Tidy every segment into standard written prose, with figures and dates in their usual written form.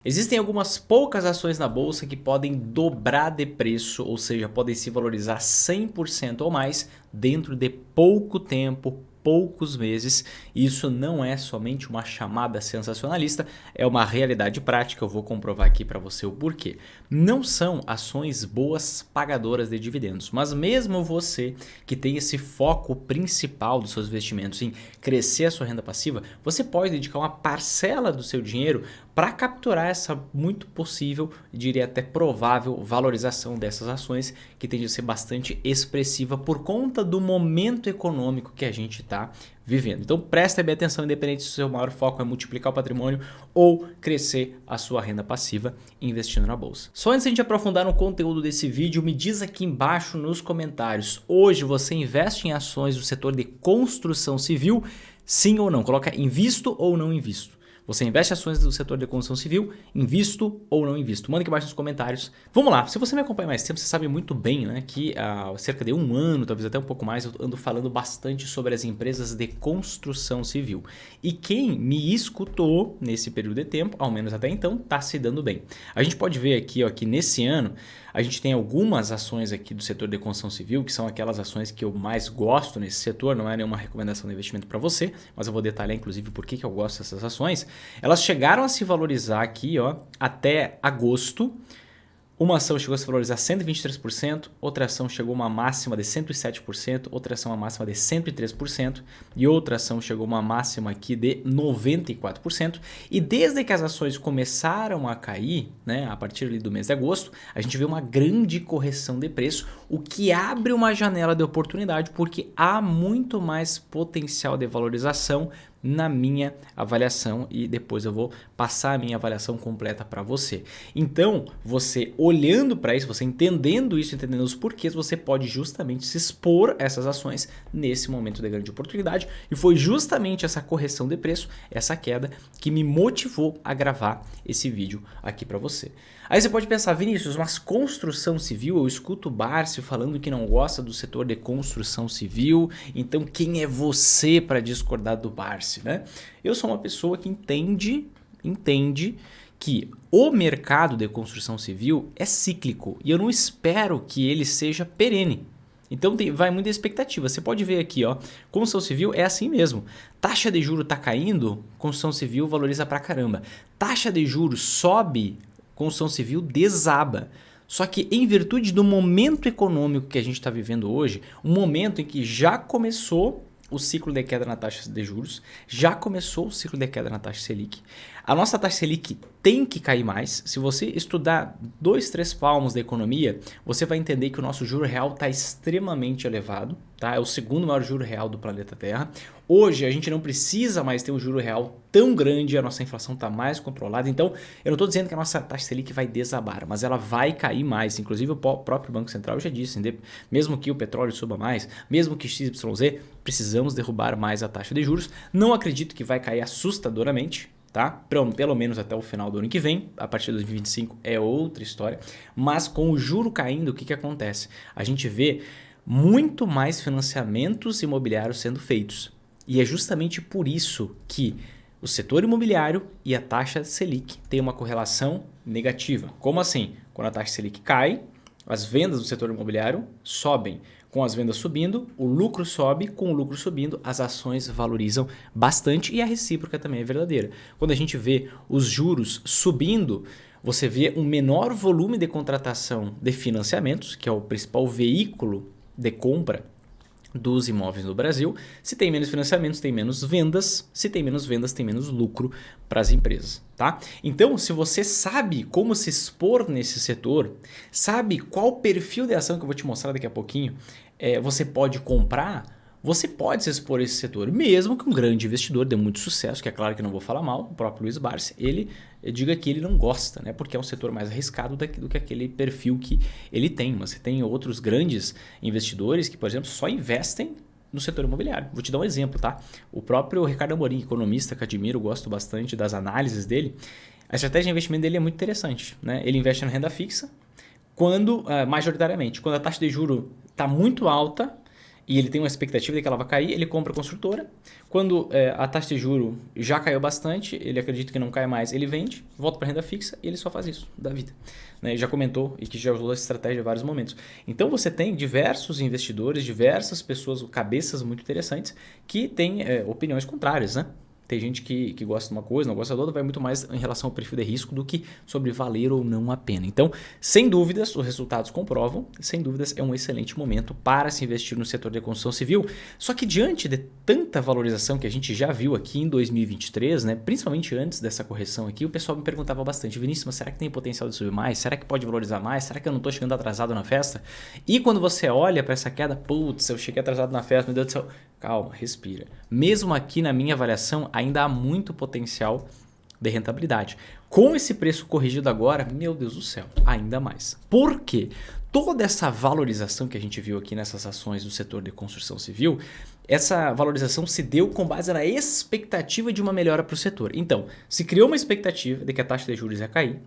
Existem algumas poucas ações na bolsa que podem dobrar de preço, ou seja, podem se valorizar 100% ou mais dentro de pouco tempo, poucos meses. Isso não é somente uma chamada sensacionalista, é uma realidade prática. Eu vou comprovar aqui para você o porquê. Não são ações boas pagadoras de dividendos, mas mesmo você que tem esse foco principal dos seus investimentos em crescer a sua renda passiva, você pode dedicar uma parcela do seu dinheiro para capturar essa muito possível, diria até provável, valorização dessas ações, que tende a ser bastante expressiva por conta do momento econômico que a gente está vivendo. Então presta bem atenção, independente se o seu maior foco é multiplicar o patrimônio ou crescer a sua renda passiva investindo na bolsa. Só antes de a gente aprofundar no conteúdo desse vídeo, me diz aqui embaixo nos comentários, hoje você investe em ações do setor de construção civil, sim ou não? Coloca invisto ou não invisto. Você investe em ações do setor de construção civil, invisto ou não invisto? Manda aqui embaixo nos comentários. Vamos lá, se você me acompanha mais tempo, você sabe muito bem, né, que há cerca de um ano, talvez até um pouco mais, eu ando falando bastante sobre as empresas de construção civil. E quem me escutou nesse período de tempo, ao menos até então, está se dando bem. A gente pode ver aqui, ó, que nesse ano, a gente tem algumas ações aqui do setor de construção civil, que são aquelas ações que eu mais gosto nesse setor, não é nenhuma recomendação de investimento para você, mas eu vou detalhar inclusive por que eu gosto dessas ações. Elas chegaram a se valorizar aqui, ó, até agosto. Uma ação chegou a se valorizar 123%, outra ação chegou a uma máxima de 107%, outra ação a uma máxima de 103% e outra ação chegou a uma máxima aqui de 94%. E desde que as ações começaram a cair, né, a partir ali do mês de agosto, a gente vê uma grande correção de preço, o que abre uma janela de oportunidade porque há muito mais potencial de valorização na minha avaliação e depois eu vou passar a minha avaliação completa para você. Então, você olhando para isso, você entendendo isso, entendendo os porquês, você pode justamente se expor a essas ações nesse momento de grande oportunidade e foi justamente essa correção de preço, essa queda que me motivou a gravar esse vídeo aqui para você. Aí você pode pensar, Vinícius, mas construção civil, eu escuto o Barsi falando que não gosta do setor de construção civil, então quem é você para discordar do Barsi, né? Eu sou uma pessoa que entende que o mercado de construção civil é cíclico e eu não espero que ele seja perene. Então vai muita expectativa. Você pode ver aqui, ó, construção civil é assim mesmo. Taxa de juros está caindo, construção civil valoriza pra caramba. Taxa de juros sobe, construção civil desaba. Só que em virtude do momento econômico que a gente está vivendo hoje, um momento em que já começou o ciclo de queda na taxa de juros, já começou o ciclo de queda na taxa Selic. A nossa taxa Selic tem que cair mais. Se você estudar 2, 3 palmos da economia, você vai entender que o nosso juro real está extremamente elevado. Tá? É o segundo maior juro real do planeta Terra. Hoje a gente não precisa mais ter um juro real tão grande, a nossa inflação está mais controlada. Então eu não estou dizendo que a nossa taxa Selic vai desabar, mas ela vai cair mais. Inclusive o próprio Banco Central já disse, mesmo que o petróleo suba mais, mesmo que XYZ, precisamos derrubar mais a taxa de juros. Não acredito que vai cair assustadoramente. Tá? Pelo menos até o final do ano que vem, a partir de 2025 é outra história, mas com o juro caindo, o que acontece? A gente vê muito mais financiamentos imobiliários sendo feitos e é justamente por isso que o setor imobiliário e a taxa Selic têm uma correlação negativa. Como assim? Quando a taxa Selic cai, as vendas do setor imobiliário sobem. Com as vendas subindo, o lucro sobe, com o lucro subindo, as ações valorizam bastante e a recíproca também é verdadeira. Quando a gente vê os juros subindo, você vê um menor volume de contratação de financiamentos, que é o principal veículo de compra dos imóveis no Brasil. Se tem menos financiamentos, tem menos vendas. Se tem menos vendas, tem menos lucro para as empresas, tá? Então, se você sabe como se expor nesse setor, sabe qual perfil de ação que eu vou te mostrar daqui a pouquinho, você pode comprar, você pode se expor a esse setor, mesmo que um grande investidor de muito sucesso, que é claro que não vou falar mal, o próprio Luiz Barsi, ele diga que ele não gosta, né? Porque é um setor mais arriscado do que aquele perfil que ele tem. Mas você tem outros grandes investidores que, por exemplo, só investem no setor imobiliário. Vou te dar um exemplo, tá? O próprio Ricardo Amorim, economista que admiro, gosto bastante das análises dele, a estratégia de investimento dele é muito interessante, né? Ele investe na renda fixa, majoritariamente, quando a taxa de juro está muito alta, e ele tem uma expectativa de que ela vai cair, ele compra a construtora. Quando a taxa de juro já caiu bastante, ele acredita que não cai mais, ele vende, volta para renda fixa e ele só faz isso da vida. Né? Já comentou e que já usou essa estratégia em vários momentos. Então você tem diversos investidores, diversas pessoas, cabeças muito interessantes que têm opiniões contrárias, né? Tem gente que gosta de uma coisa, não gosta da outra, vai muito mais em relação ao perfil de risco do que sobre valer ou não a pena. Então, sem dúvidas, os resultados comprovam, sem dúvidas é um excelente momento para se investir no setor de construção civil. Só que diante de tanta valorização que a gente já viu aqui em 2023, né, principalmente antes dessa correção aqui, o pessoal me perguntava bastante, Vinícius, mas será que tem potencial de subir mais? Será que pode valorizar mais? Será que eu não estou chegando atrasado na festa? E quando você olha para essa queda, putz, eu cheguei atrasado na festa, meu Deus do céu. Calma, respira. Mesmo aqui na minha avaliação, ainda há muito potencial de rentabilidade. Com esse preço corrigido agora, meu Deus do céu, ainda mais. Por quê? Toda essa valorização que a gente viu aqui nessas ações do setor de construção civil, essa valorização se deu com base na expectativa de uma melhora para o setor. Então, se criou uma expectativa de que a taxa de juros ia cair.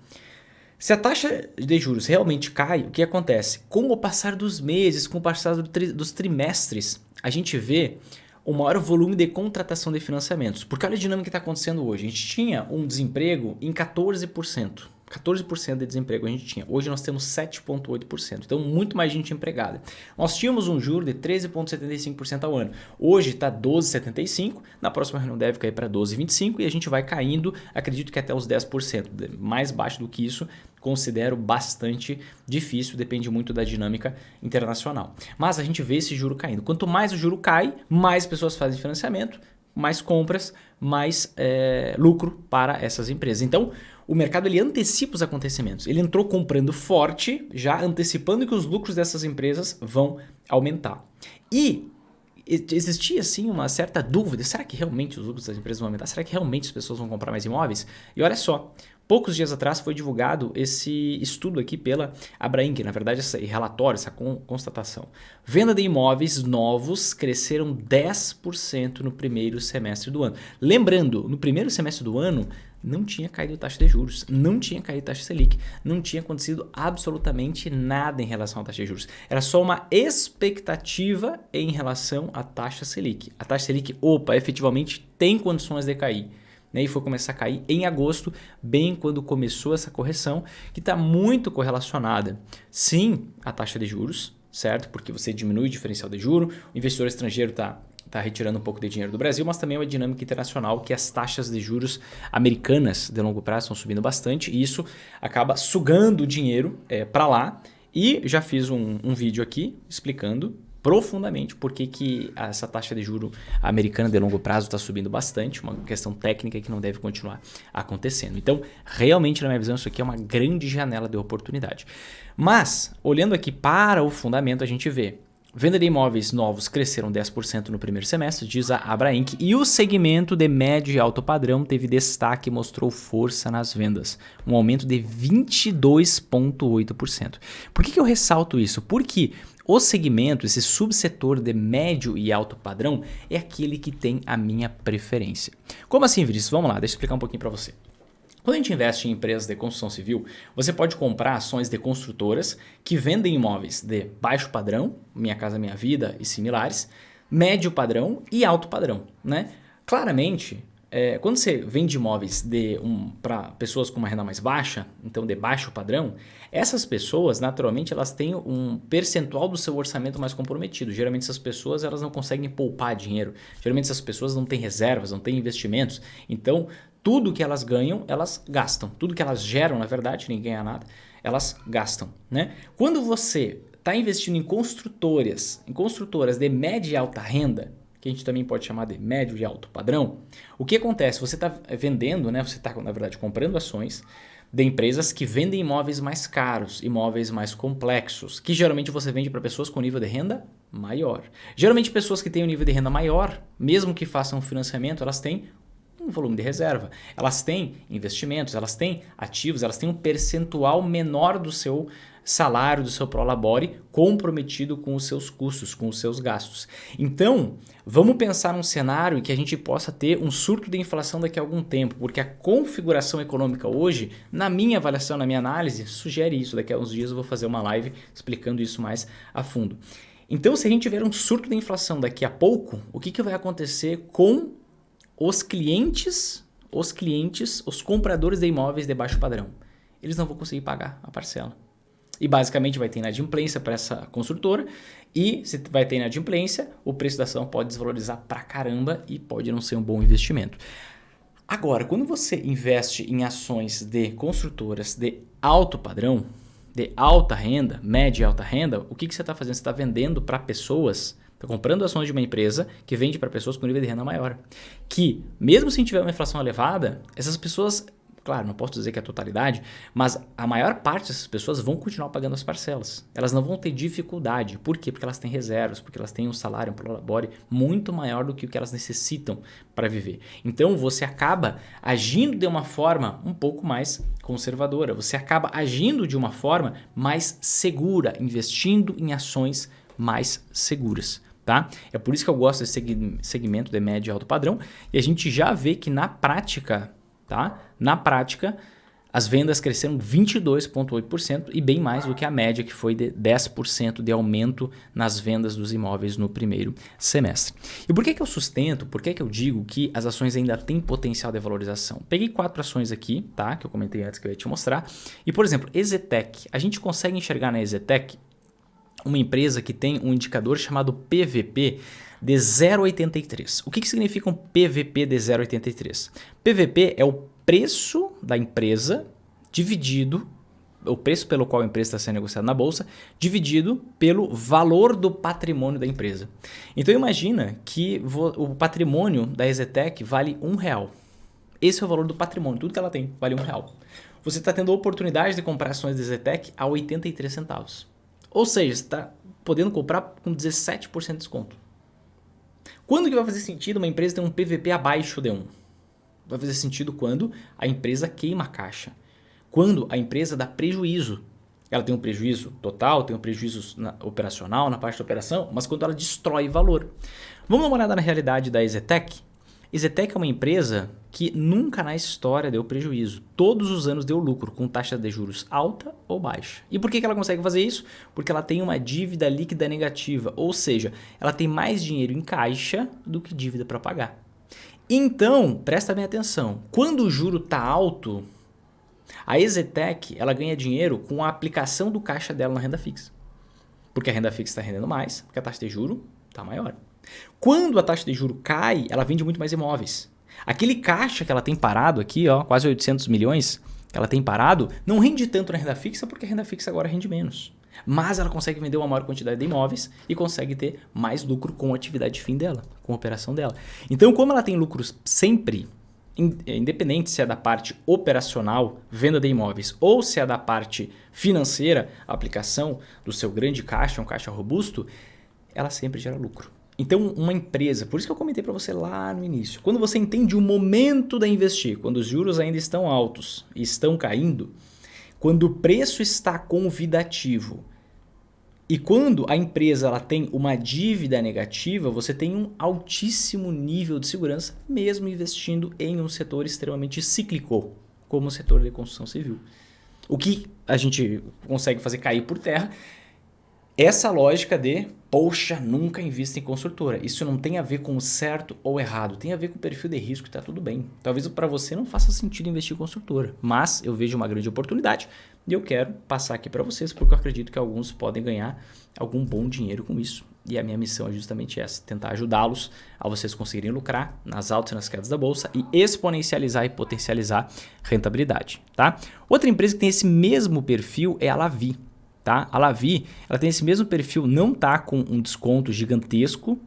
Se a taxa de juros realmente cai, o que acontece? Com o passar dos meses, com o passar dos trimestres, a gente vê o maior volume de contratação de financiamentos. Porque olha a dinâmica que está acontecendo hoje. A gente tinha um desemprego em 14%. 14% de desemprego a gente tinha. Hoje nós temos 7,8%. Então, muito mais gente empregada. Nós tínhamos um juro de 13,75% ao ano. Hoje está 12,75%. Na próxima reunião deve cair para 12,25% e a gente vai caindo, acredito que até os 10%. Mais baixo do que isso, considero bastante difícil, depende muito da dinâmica internacional. Mas a gente vê esse juro caindo. Quanto mais o juro cai, mais pessoas fazem financiamento, mais compras, mais lucro para essas empresas. Então, o mercado ele antecipa os acontecimentos. Ele entrou comprando forte, já antecipando que os lucros dessas empresas vão aumentar. E existia assim uma certa dúvida, será que realmente os lucros das empresas vão aumentar? Será que realmente as pessoas vão comprar mais imóveis? E olha só, poucos dias atrás foi divulgado esse estudo aqui pela Abrainc, na verdade esse relatório, essa constatação. Venda de imóveis novos cresceram 10% no primeiro semestre do ano. Lembrando, no primeiro semestre do ano não tinha caído a taxa de juros, não tinha caído a taxa Selic, não tinha acontecido absolutamente nada em relação à taxa de juros. Era só uma expectativa em relação à taxa Selic. A taxa Selic, efetivamente tem condições de cair. E foi começar a cair em agosto, bem quando começou essa correção, que está muito correlacionada, sim, à taxa de juros, certo? Porque você diminui o diferencial de juro, o investidor estrangeiro está retirando um pouco de dinheiro do Brasil, mas também é uma dinâmica internacional que as taxas de juros americanas de longo prazo estão subindo bastante e isso acaba sugando o dinheiro para lá. E já fiz um vídeo aqui explicando profundamente por que essa taxa de juro americana de longo prazo está subindo bastante, uma questão técnica que não deve continuar acontecendo. Então, realmente, na minha visão, isso aqui é uma grande janela de oportunidade. Mas, olhando aqui para o fundamento, a gente vê venda de imóveis novos cresceram 10% no primeiro semestre, diz a Abrainc, e o segmento de médio e alto padrão teve destaque e mostrou força nas vendas, um aumento de 22,8%. Por que eu ressalto isso? Porque o segmento, esse subsetor de médio e alto padrão, é aquele que tem a minha preferência. Como assim, Vinícius? Vamos lá, deixa eu explicar um pouquinho para você. Quando a gente investe em empresas de construção civil, você pode comprar ações de construtoras que vendem imóveis de baixo padrão, Minha Casa Minha Vida e similares, médio padrão e alto padrão, né? Claramente, quando você vende imóveis para pessoas com uma renda mais baixa, então de baixo padrão, essas pessoas, naturalmente, elas têm um percentual do seu orçamento mais comprometido. Geralmente, essas pessoas elas não conseguem poupar dinheiro. Geralmente, essas pessoas não têm reservas, não têm investimentos. Então, tudo que elas ganham, elas gastam. Tudo que elas geram, na verdade, ninguém ganha nada, elas gastam, né? Quando você está investindo em construtoras de média e alta renda, que a gente também pode chamar de médio e alto padrão, o que acontece? Você está vendendo, né? Você está, na verdade, comprando ações de empresas que vendem imóveis mais caros, imóveis mais complexos, que geralmente você vende para pessoas com nível de renda maior. Geralmente pessoas que têm um nível de renda maior, mesmo que façam financiamento, elas têm um volume de reserva. Elas têm investimentos, elas têm ativos, elas têm um percentual menor do seu salário, do seu prolabore comprometido com os seus custos, com os seus gastos. Então, vamos pensar num cenário em que a gente possa ter um surto de inflação daqui a algum tempo, porque a configuração econômica hoje, na minha avaliação, na minha análise, sugere isso. Daqui a uns dias eu vou fazer uma live explicando isso mais a fundo. Então, se a gente tiver um surto da inflação daqui a pouco, o que vai acontecer com os clientes, os compradores de imóveis de baixo padrão? Eles não vão conseguir pagar a parcela. E basicamente vai ter inadimplência para essa construtora, e se vai ter inadimplência, o preço da ação pode desvalorizar pra caramba e pode não ser um bom investimento. Agora, quando você investe em ações de construtoras de alto padrão, de alta renda, média e alta renda, o que você está fazendo? Você está vendendo para pessoas, está comprando ações de uma empresa que vende para pessoas com nível de renda maior. Que, mesmo se tiver uma inflação elevada, essas pessoas, claro, não posso dizer que é a totalidade, mas a maior parte dessas pessoas vão continuar pagando as parcelas. Elas não vão ter dificuldade. Por quê? Porque elas têm reservas, porque elas têm um salário, um prolabore muito maior do que o que elas necessitam para viver. Então você acaba agindo de uma forma um pouco mais conservadora. Você acaba agindo de uma forma mais segura, investindo em ações mais seguras. Tá? É por isso que eu gosto desse segmento de médio e alto padrão, e a gente já vê que na prática, tá? Na prática, as vendas cresceram 22,8% e bem mais do que a média, que foi de 10% de aumento nas vendas dos imóveis no primeiro semestre. E por que eu sustento, por que eu digo que as ações ainda têm potencial de valorização? Peguei 4 ações aqui, tá? Que eu comentei antes que eu ia te mostrar. E, por exemplo, EZTEC. A gente consegue enxergar na EZTEC uma empresa que tem um indicador chamado PVP de 0,83. O que significa um PVP de 0,83? PVP é o preço da empresa dividido, o preço pelo qual a empresa está sendo negociada na bolsa, dividido pelo valor do patrimônio da empresa. Então imagina que o patrimônio da EZTEC vale R$1. Esse é o valor do patrimônio, tudo que ela tem vale R$1. Você está tendo a oportunidade de comprar ações da EZTEC a 83 centavos. Ou seja, você está podendo comprar com 17% de desconto. Quando que vai fazer sentido uma empresa ter um PVP abaixo de 1? Vai fazer sentido quando a empresa queima a caixa. Quando a empresa dá prejuízo. Ela tem um prejuízo total, tem um prejuízo operacional, na parte da operação, mas quando ela destrói valor. Vamos dar uma olhada na realidade da EZTEC? EZTEC é uma empresa que nunca na história deu prejuízo. Todos os anos deu lucro, com taxa de juros alta ou baixa. E por que ela consegue fazer isso? Porque ela tem uma dívida líquida negativa, ou seja, ela tem mais dinheiro em caixa do que dívida para pagar. Então, presta bem atenção, quando o juro está alto, a EZTEC ela ganha dinheiro com a aplicação do caixa dela na renda fixa. Porque a renda fixa está rendendo mais, porque a taxa de juro está maior. Quando a taxa de juro cai, ela vende muito mais imóveis. Aquele caixa que ela tem parado aqui, ó, quase 800 milhões, que ela tem parado, não rende tanto na renda fixa porque a renda fixa agora rende menos. Mas ela consegue vender uma maior quantidade de imóveis e consegue ter mais lucro com a atividade fim dela, com a operação dela. Então, como ela tem lucros sempre, independente se é da parte operacional, venda de imóveis, ou se é da parte financeira, aplicação do seu grande caixa, um caixa robusto, ela sempre gera lucro. Então, uma empresa, por isso que eu comentei para você lá no início, quando você entende o momento de investir, quando os juros ainda estão altos e estão caindo, quando o preço está convidativo e quando a empresa ela tem uma dívida negativa, você tem um altíssimo nível de segurança, mesmo investindo em um setor extremamente cíclico, como o setor de construção civil. O que a gente consegue fazer cair por terra essa lógica de, poxa, nunca invista em construtora. Isso não tem a ver com o certo ou errado, tem a ver com o perfil de risco e está tudo bem. Talvez para você não faça sentido investir em construtora, mas eu vejo uma grande oportunidade e eu quero passar aqui para vocês porque eu acredito que alguns podem ganhar algum bom dinheiro com isso. E a minha missão é justamente essa, tentar ajudá-los a vocês conseguirem lucrar nas altas e nas quedas da bolsa e exponencializar e potencializar rentabilidade. Tá? Outra empresa que tem esse mesmo perfil é a Lavi. Tá? A Lavi ela tem esse mesmo perfil, não está com um desconto gigantesco,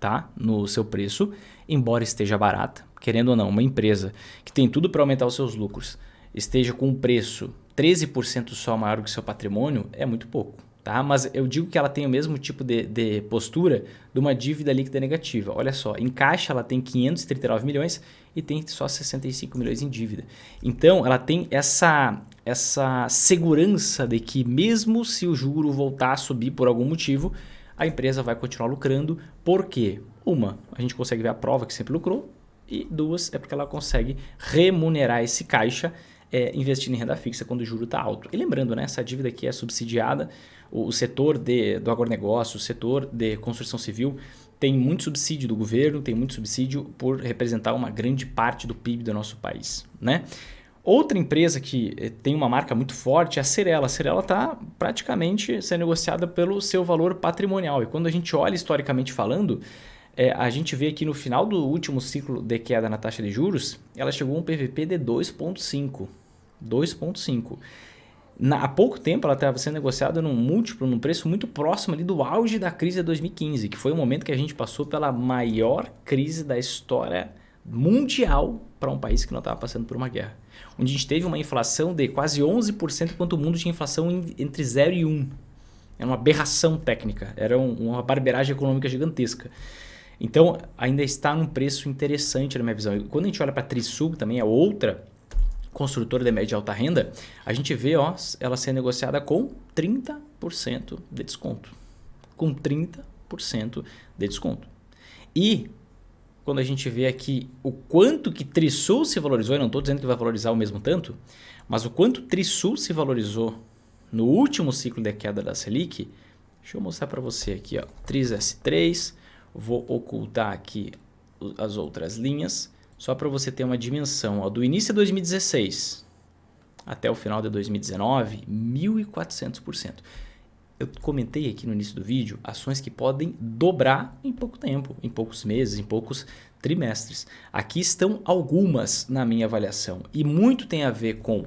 tá? No seu preço, embora esteja barata. Querendo ou não, uma empresa que tem tudo para aumentar os seus lucros, esteja com um preço 13% só maior do que o seu patrimônio, é muito pouco. Tá? Mas eu digo que ela tem o mesmo tipo de postura de uma dívida líquida negativa. Olha só, em caixa ela tem 539 milhões e tem só 65 milhões em dívida. Então ela tem essa segurança de que mesmo se o juro voltar a subir por algum motivo, a empresa vai continuar lucrando. Por quê? Uma, a gente consegue ver a prova que sempre lucrou. E duas, é porque ela consegue remunerar esse caixa investindo em renda fixa quando o juro está alto. E lembrando, né, essa dívida aqui é subsidiada, o setor do agronegócio, o setor de construção civil tem muito subsídio do governo, tem muito subsídio por representar uma grande parte do PIB do nosso país, né? Outra empresa que tem uma marca muito forte é a Cyrela. A Cyrela está praticamente sendo negociada pelo seu valor patrimonial. E quando a gente olha historicamente falando, a gente vê aqui no final do último ciclo de queda na taxa de juros, ela chegou a um PVP de 2,5. 2,5. Há pouco tempo ela estava sendo negociada num preço muito próximo ali do auge da crise de 2015, que foi o momento que a gente passou pela maior crise da história mundial para um país que não estava passando por uma guerra. Onde a gente teve uma inflação de quase 11%, enquanto o mundo tinha inflação entre 0 e 1. Era uma aberração técnica, era uma barbeiragem econômica gigantesca. Então, ainda está num preço interessante na minha visão. E quando a gente olha para a Trisul, também é outra construtora de média e alta renda, a gente vê ela ser negociada com 30% de desconto. Com 30% de desconto. E quando a gente vê aqui o quanto que Trisul se valorizou, eu não estou dizendo que vai valorizar o mesmo tanto, mas o quanto Trisul se valorizou no último ciclo de queda da Selic, deixa eu mostrar para você aqui, ó, Tris S3, vou ocultar aqui as outras linhas, só para você ter uma dimensão, ó, do início de 2016 até o final de 2019, 1.400%. Eu comentei aqui no início do vídeo ações que podem dobrar em pouco tempo, em poucos meses, em poucos trimestres. Aqui estão algumas na minha avaliação e muito tem a ver com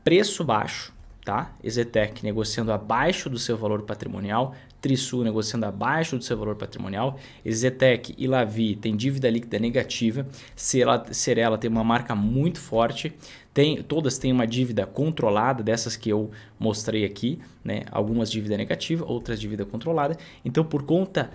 preço baixo, tá? EZTEC negociando abaixo do seu valor patrimonial, Trisul negociando abaixo do seu valor patrimonial, EZTEC e Lavi tem dívida líquida negativa, Cyrela tem uma marca muito forte, todas têm uma dívida controlada, dessas que eu mostrei aqui, né? Algumas dívida negativa, outras dívida controlada. Então, por conta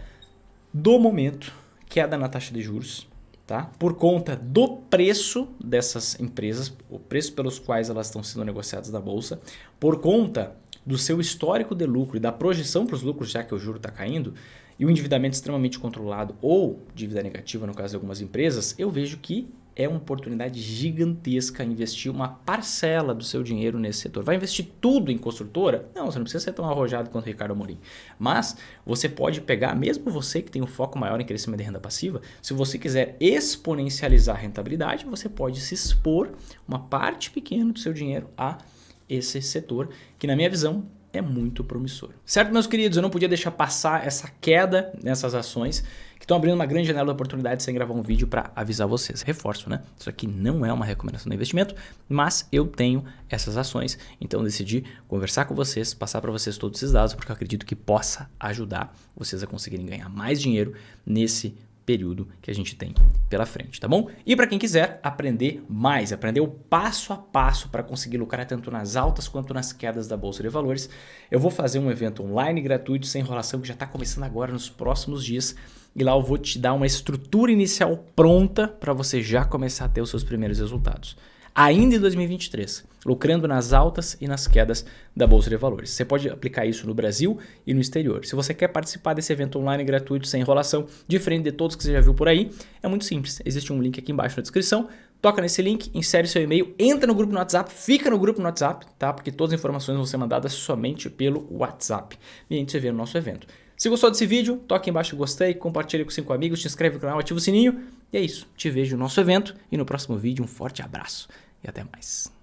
do momento, queda na taxa de juros, tá? Por conta do preço dessas empresas, o preço pelos quais elas estão sendo negociadas na bolsa, por conta do seu histórico de lucro e da projeção para os lucros, já que o juro está caindo, e o endividamento extremamente controlado ou dívida negativa no caso de algumas empresas, eu vejo que é uma oportunidade gigantesca investir uma parcela do seu dinheiro nesse setor. Vai investir tudo em construtora? Não, você não precisa ser tão arrojado quanto o Ricardo Amorim. Mas você pode pegar, mesmo você que tem um foco maior em crescimento de renda passiva, se você quiser exponencializar a rentabilidade, você pode se expor uma parte pequena do seu dinheiro a esse setor, que na minha visão é muito promissor. Certo, meus queridos? Eu não podia deixar passar essa queda nessas ações que estão abrindo uma grande janela de oportunidade sem gravar um vídeo para avisar vocês. Reforço, né? Isso aqui não é uma recomendação de investimento, mas eu tenho essas ações, então eu decidi conversar com vocês, passar para vocês todos esses dados, porque eu acredito que possa ajudar vocês a conseguirem ganhar mais dinheiro nesse período que a gente tem pela frente, tá bom? E para quem quiser aprender mais, aprender o passo a passo para conseguir lucrar tanto nas altas quanto nas quedas da Bolsa de Valores, eu vou fazer um evento online gratuito, sem enrolação, que já está começando agora nos próximos dias, e lá eu vou te dar uma estrutura inicial pronta para você já começar a ter os seus primeiros resultados. Ainda em 2023, lucrando nas altas e nas quedas da Bolsa de Valores. Você pode aplicar isso no Brasil e no exterior. Se você quer participar desse evento online gratuito, sem enrolação, diferente de todos que você já viu por aí, é muito simples. Existe um link aqui embaixo na descrição, toca nesse link, insere seu e-mail, entra no grupo no WhatsApp, fica no grupo no WhatsApp, tá? Porque todas as informações vão ser mandadas somente pelo WhatsApp. E a gente se vê no nosso evento. Se gostou desse vídeo, toque aqui embaixo gostei, compartilhe com 5 amigos, se inscreve no canal, ativa o sininho. E é isso, te vejo no nosso evento e no próximo vídeo. Um forte abraço e até mais.